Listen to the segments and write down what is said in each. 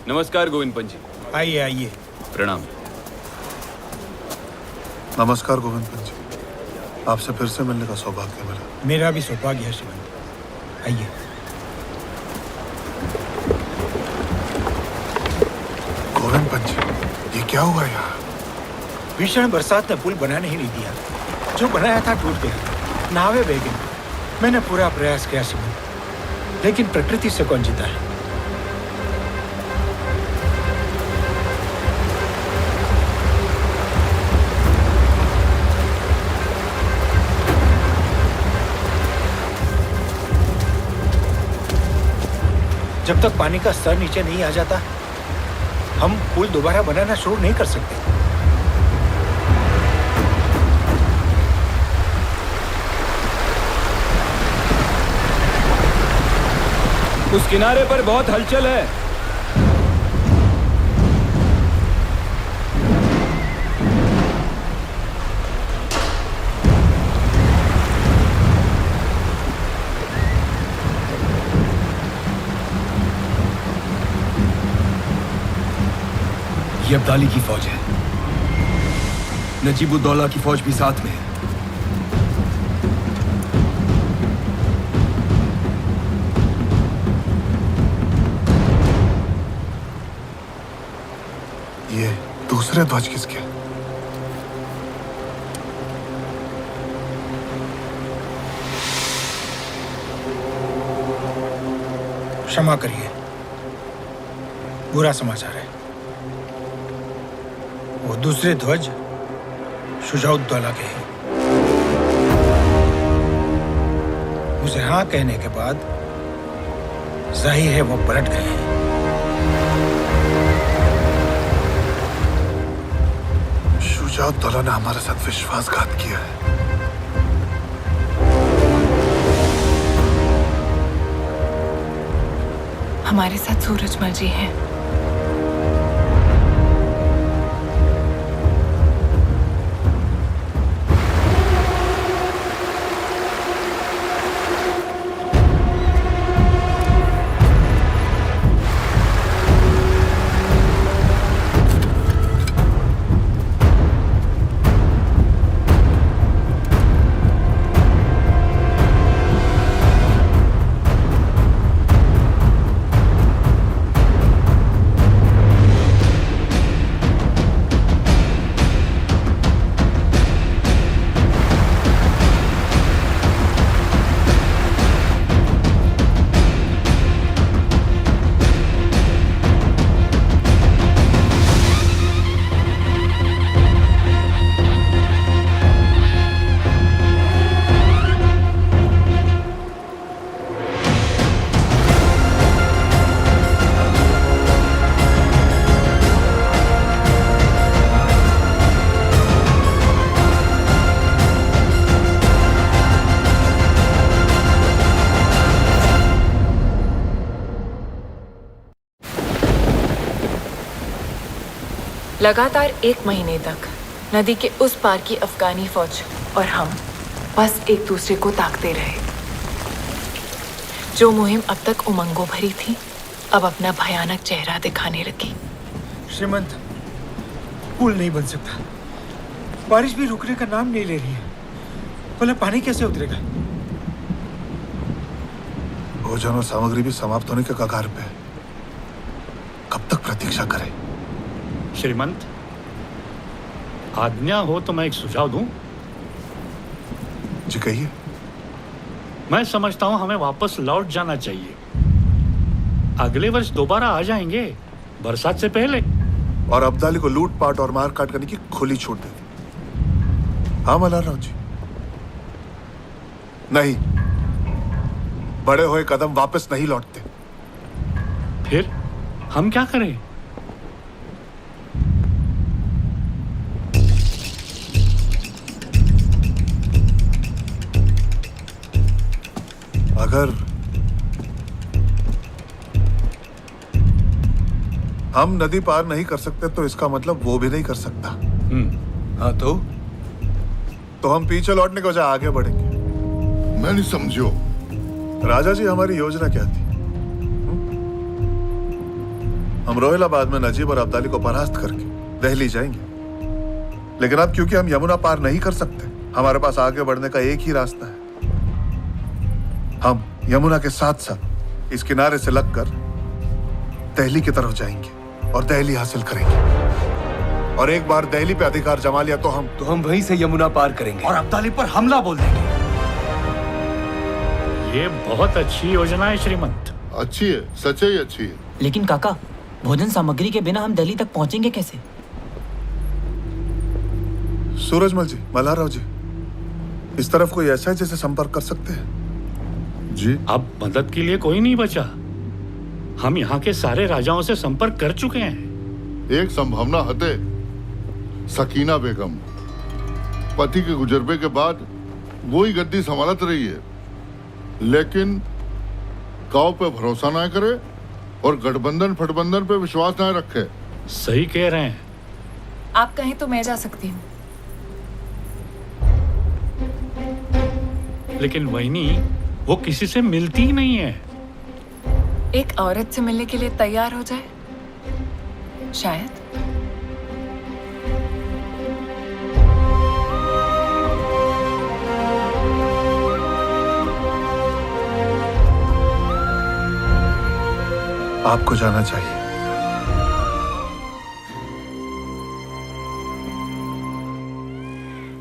नमस्कार गोविंद पंत जी। आइए आइए। प्रणाम। नमस्कार गोविंद पंत जी, आपसे फिर से मिलने का सौभाग्य मिला। मेरा भी सौभाग्य है श्रीमंत। आइए। गोविंद पंत जी, ये क्या हुआ यहाँ? भीषण बरसात ने पुल बनाने ही नहीं दिया। जो बनाया था टूट गया, नावें बह गई। मैंने पूरा प्रयास किया श्रीमंत, लेकिन प्रकृति से कौन जीता है। जब तक पानी का स्तर नीचे नहीं आ जाता, हम पुल दोबारा बनाना शुरू नहीं कर सकते। उस किनारे पर बहुत हलचल है। ये अब्दाली की फौज है। नजीबुद्दौला की फौज भी साथ में है। ये दूसरे ध्वज किसके? क्षमा करिए, बुरा समाचार है। वो दूसरे ध्वज शुजाउद्दौला के हैं। उसे हाँ कहने के बाद जाहिर है वो पलट गए हैं। शुजाउद्दौला ने हमारे साथ विश्वासघात किया है। हमारे साथ सूरजमल जी हैं। लगातार 1 महीने तक नदी के उस पार की अफगानी फौज और हम बस एक दूसरे को ताकते रहे। जो मुहिम अब तक उमंगों भरी थी, अब अपना भयानक चेहरा दिखाने लगी। श्रीमंत, पुल नहीं बन सकता। बारिश भी रुकने का नाम नहीं ले रही है। भला पानी कैसे उतरेगा? भोजन और सामग्री भी समाप्त होने के कगार पे है। कब तक प्रतीक्षा करें? श्रीमंत, आज्ञा हो तो मैं एक सुझाव दूं। जी कहिए। मैं समझता हूं हमें वापस लौट जाना चाहिए। अगले वर्ष दोबारा आ जाएंगे, बरसात से पहले। और अब्दाली को लूट पाट और मार काट करने की खुली छूट दे दी। हाँ मल्हारराव जी। नहीं, बड़े हुए कदम वापस नहीं लौटते। फिर हम क्या करें? अगर हम नदी पार नहीं कर सकते तो इसका मतलब वो भी नहीं कर सकता। हाँ तो हम पीछे लौटने के बजाय आगे बढ़ेंगे। मैं नहीं समझो। राजा जी, हमारी योजना क्या थी? हम रोहिलाबाद में नजीब और अब्दाली को परास्त करके दिल्ली जाएंगे, लेकिन अब क्योंकि हम यमुना पार नहीं कर सकते, हमारे पास आगे बढ़ने का एक ही रास्ता है। हम यमुना के साथ साथ इस किनारे से लगकर दिल्ली की तरफ जाएंगे और दिल्ली हासिल करेंगे, और एक बार दिल्ली पे अधिकार जमा लिया तो हम वहीं से यमुना पार करेंगे और अब्दाली पर हमला बोल देंगे। ये बहुत अच्छी योजना है श्रीमंत। अच्छी है, सच ही अच्छी है। लेकिन काका, भोजन सामग्री के बिना हम दिल्ली तक पहुंचेंगे कैसे? सूरजमल जी, मल्हाराव जी, इस तरफ कोई ऐसा है जिसे संपर्क कर सकते हैं? जी, अब मदद के लिए कोई नहीं बचा। हम यहाँ के सारे राजाओं से संपर्क कर चुके हैं। एक संभावना हते, सकीना बेगम पति के गुजरबे के बाद वो ही गद्दी संभालत रही है, लेकिन गांव पे भरोसा ना करे और गठबंधन फटबंधन पे विश्वास ना रखे। सही कह रहे हैं। आप कहें तो मैं जा सकती हूँ। लेकिन वहीनी, वो किसी से मिलती ही नहीं है। एक औरत से मिलने के लिए तैयार हो जाए शायद। आपको जाना चाहिए।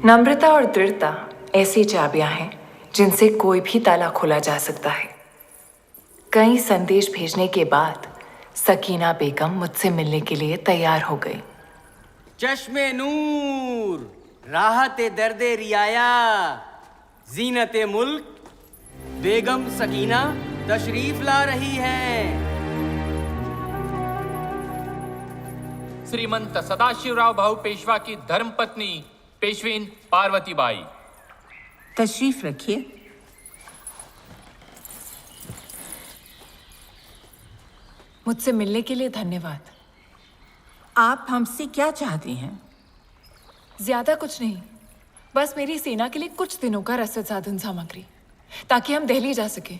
नम्रता और दृढ़ता ऐसी चाबियां हैं जिनसे कोई भी ताला खोला जा सकता है। कई संदेश भेजने के बाद सकीना बेगम मुझसे मिलने के लिए तैयार हो गई। चश्मे नूर, राहते दर्दे रियाया, जीनते मुल्क, बेगम सकीना तशरीफ ला रही है। श्रीमंत सदाशिवराव भाऊ पेशवा की धर्मपत्नी पेशवीन पार्वती बाई। तशरीफ रखिए। मुझसे मिलने के लिए धन्यवाद। आप हमसे क्या चाहती हैं? ज्यादा कुछ नहीं, बस मेरी सेना के लिए कुछ दिनों का रसद साधन सामग्री, ताकि हम दिल्ली जा सके।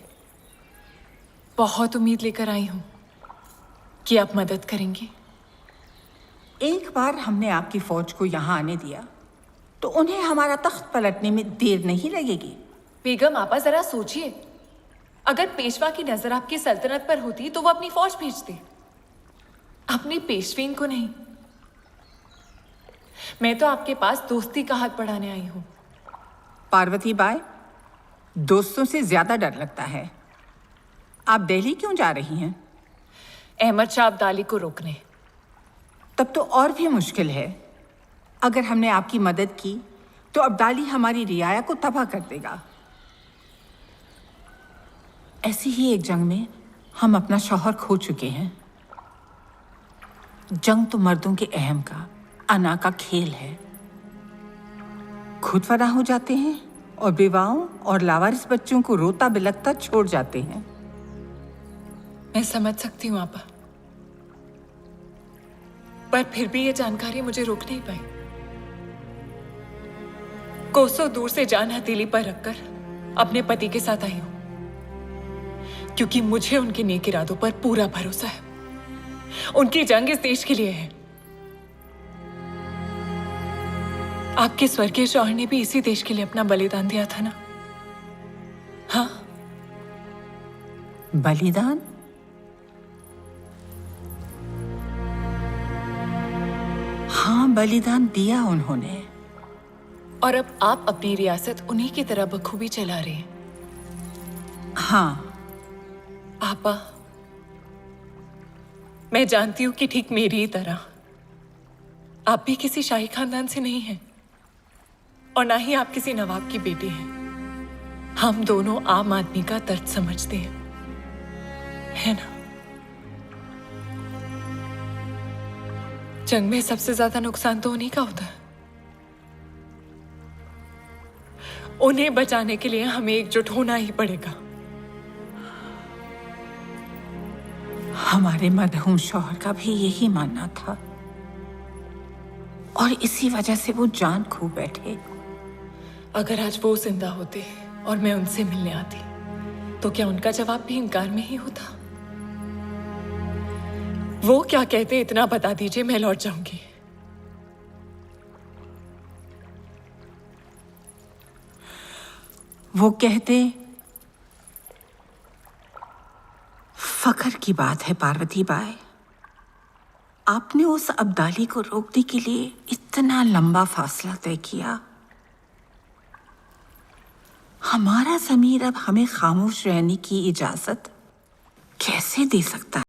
बहुत उम्मीद लेकर आई हूं कि आप मदद करेंगी। एक बार हमने आपकी फौज को यहाँ आने दिया तो उन्हें हमारा तख्त पलटने में देर नहीं लगेगी। बेगम आपा, जरा सोचिए, अगर पेशवा की नजर आपकी सल्तनत पर होती तो वो अपनी फौज भेजते, अपनी पेशवीन को नहीं। मैं तो आपके पास दोस्ती का हाथ बढ़ाने आई हूं। पार्वती बाई, दोस्तों से ज्यादा डर लगता है। आप दिल्ली क्यों जा रही हैं? अहमद शाह अब्दाली को रोकने। तब तो और भी मुश्किल है। अगर हमने आपकी मदद की तो अब्दाली हमारी रियाया को तबाह कर देगा। ऐसी ही एक जंग में हम अपना शौहर खो चुके हैं। जंग तो मर्दों के अहम का, अना का खेल है। खुद फना हो जाते हैं और बेवाओं और लावारिस बच्चों को रोता बिलखता छोड़ जाते हैं। मैं समझ सकती हूँ आपा, पर फिर भी ये जानकारी मुझे रोक नहीं पाई। कोसों दूर से जान हथेली पर रखकर अपने पति के साथ आई हूं, क्योंकि मुझे उनके नेक इरादों पर पूरा भरोसा है। उनकी जंग इस देश के लिए है। आपके स्वर्गीय शौहर ने भी इसी देश के लिए अपना बलिदान दिया था ना? हाँ। बलिदान? हाँ, बलिदान दिया उन्होंने। और अब आप अपनी रियासत उन्हीं की तरह बखूबी चला रहे हैं। हाँ आपा, मैं जानती हूं कि ठीक मेरी ही तरह आप भी किसी शाही खानदान से नहीं हैं, और ना ही आप किसी नवाब की बेटी हैं। हम दोनों आम आदमी का दर्द समझते हैं, है ना? जंग में सबसे ज्यादा नुकसान तो उन्हीं का होता है। उन्हें बचाने के लिए हमें एकजुट होना ही पड़ेगा। हमारे मरहूम शौहर का भी यही मानना था, और इसी वजह से वो जान खो बैठे। अगर आज वो जिंदा होते और मैं उनसे मिलने आती, तो क्या उनका जवाब भी इनकार में ही होता? वो क्या कहते इतना बता दीजिए, मैं लौट जाऊंगी। वो कहते फख्र की बात है पार्वती बाई, आपने उस अब्दाली को रोकने के लिए इतना लंबा फासला तय किया। हमारा ज़मीर अब हमें खामोश रहने की इजाजत कैसे दे सकता है?